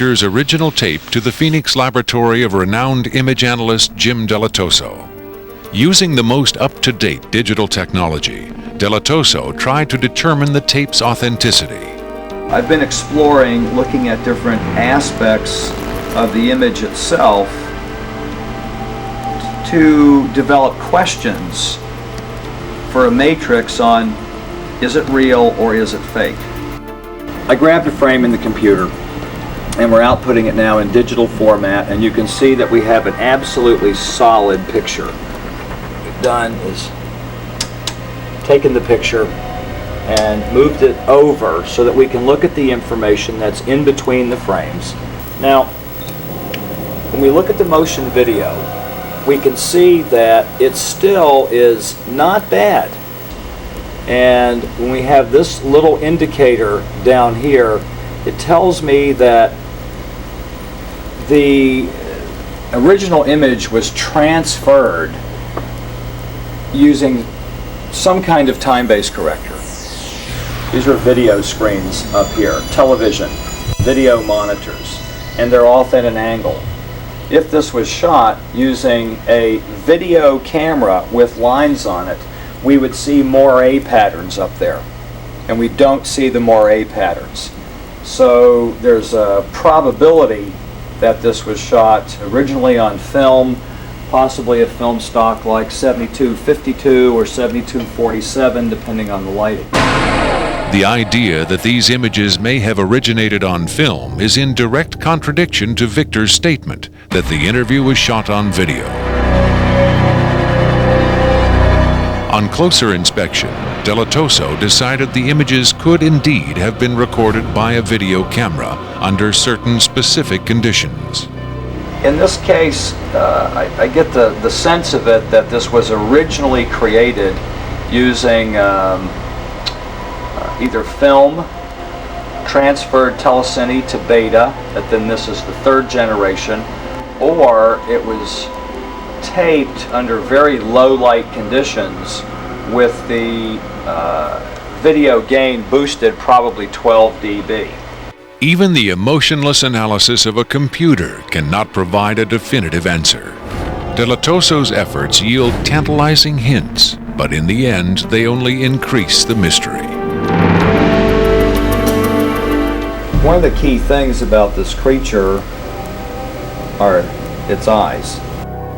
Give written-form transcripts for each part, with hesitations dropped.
Victor's original tape to the Phoenix laboratory of renowned image analyst Jim Dilettoso. Using the most up-to-date digital technology, Dilettoso tried to determine the tape's authenticity. I've been exploring, looking at different aspects of the image itself to develop questions for a matrix on, is it real or is it fake? I grabbed a frame in the computer and we're outputting it now in digital format, and you can see that we have an absolutely solid picture. What we've done is taken the picture and moved it over so that we can look at the information that's in between the frames. Now, when we look at the motion video, we can see that it still is not bad. And when we have this little indicator down here, it tells me that the original image was transferred using some kind of time-based corrector. These are video screens up here, television, video monitors, and they're off at an angle. If this was shot using a video camera with lines on it, we would see moire patterns up there, and we don't see the moire patterns. So there's a probability that this was shot originally on film, possibly a film stock like 7252 or 7247, depending on the lighting. The idea that these images may have originated on film is in direct contradiction to Victor's statement that the interview was shot on video. On closer inspection, Dilettoso decided the images could indeed have been recorded by a video camera under certain specific conditions. In this case, I get the sense of it that this was originally created using either film, transferred telecine to beta, that then this is the third generation, or it was taped under very low light conditions with the video gain boosted probably 12 dB. Even the emotionless analysis of a computer cannot provide a definitive answer. Dilettoso's efforts yield tantalizing hints, but in the end they only increase the mystery. One of the key things about this creature are its eyes.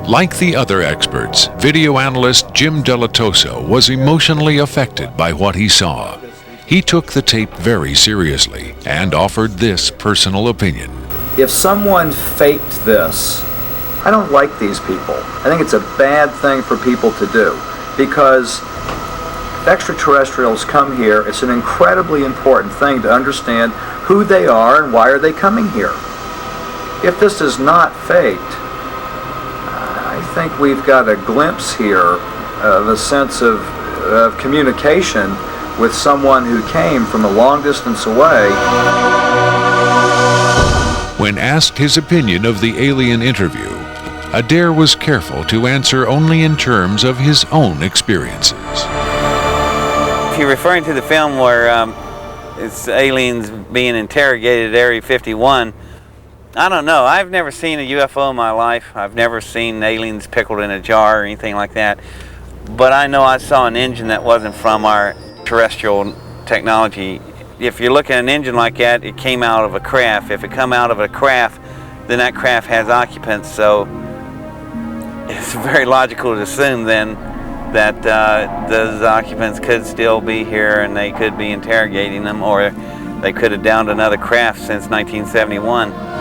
Like the other experts, video analyst Jim Dilettoso was emotionally affected by what he saw. He took the tape very seriously and offered this personal opinion. If someone faked this, I don't like these people. I think it's a bad thing for people to do, because if extraterrestrials come here, it's an incredibly important thing to understand who they are and why are they coming here. If this is not faked, I think we've got a glimpse here of a sense of communication with someone who came from a long distance away. When asked his opinion of the alien interview, Adair was careful to answer only in terms of his own experiences. If you're referring to the film where it's aliens being interrogated at Area 51, I don't know. I've never seen a UFO in my life. I've never seen aliens pickled in a jar or anything like that. But I know I saw an engine that wasn't from our terrestrial technology. If you look at an engine like that, it came out of a craft. If it come out of a craft, then that craft has occupants. So it's very logical to assume then that those occupants could still be here and they could be interrogating them, or they could have downed another craft since 1971.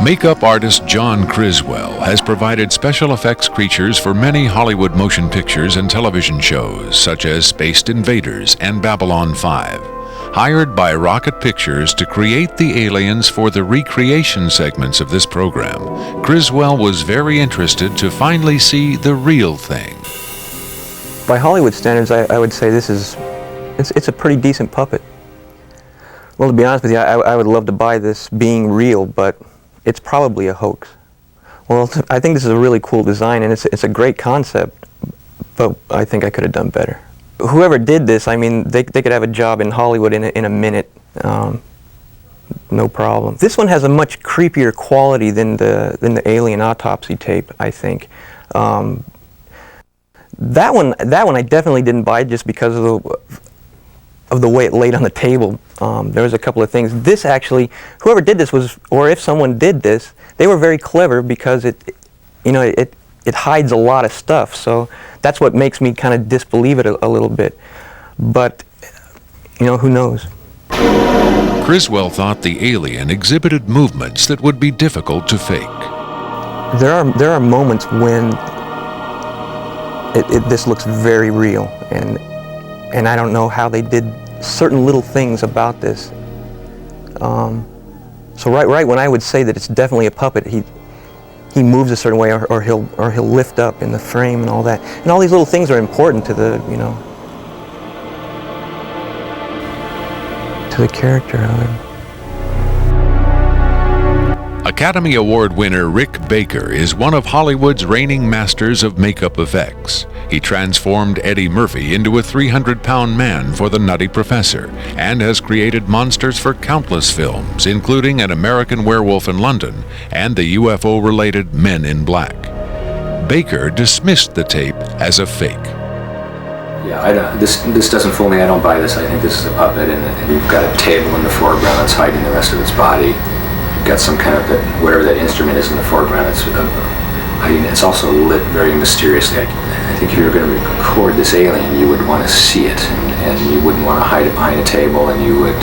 Makeup artist John Criswell has provided special effects creatures for many Hollywood motion pictures and television shows, such as Spaced Invaders and Babylon 5. Hired by Rocket Pictures to create the aliens for the recreation segments of this program, Criswell was very interested to finally see the real thing. By Hollywood standards, I would say it's a pretty decent puppet. Well, to be honest with you, I would love to buy this being real, but it's probably a hoax. Well, I think this is a really cool design, and it's a great concept, but I think I could have done better. Whoever did this, I mean, they could have a job in Hollywood in a minute. No problem. This one has a much creepier quality than the alien autopsy tape, I think. That one I definitely didn't buy just because of the way it laid on the table. There was a couple of things. This actually, whoever did this was, or if someone did this, they were very clever because it hides a lot of stuff. So that's what makes me kind of disbelieve it a little bit. But who knows? Criswell thought the alien exhibited movements that would be difficult to fake. There are moments when this looks very real, and I don't know how they did certain little things about this. So right when I would say that it's definitely a puppet, he moves a certain way, or he'll lift up in the frame and all that, and all these little things are important to the to the character of it. Academy Award winner Rick Baker is one of Hollywood's reigning masters of makeup effects. He transformed Eddie Murphy into a 300-pound man for The Nutty Professor and has created monsters for countless films, including An American Werewolf in London and the UFO-related Men in Black. Baker dismissed the tape as a fake. Yeah, this doesn't fool me. I don't buy this. I think this is a puppet, and you've got a table in the foreground that's hiding the rest of its body. You've got some kind of whatever that instrument is in the foreground. It's also lit very mysteriously. I think if you were going to record this alien, you would want to see it, and you wouldn't want to hide it behind a table, and you would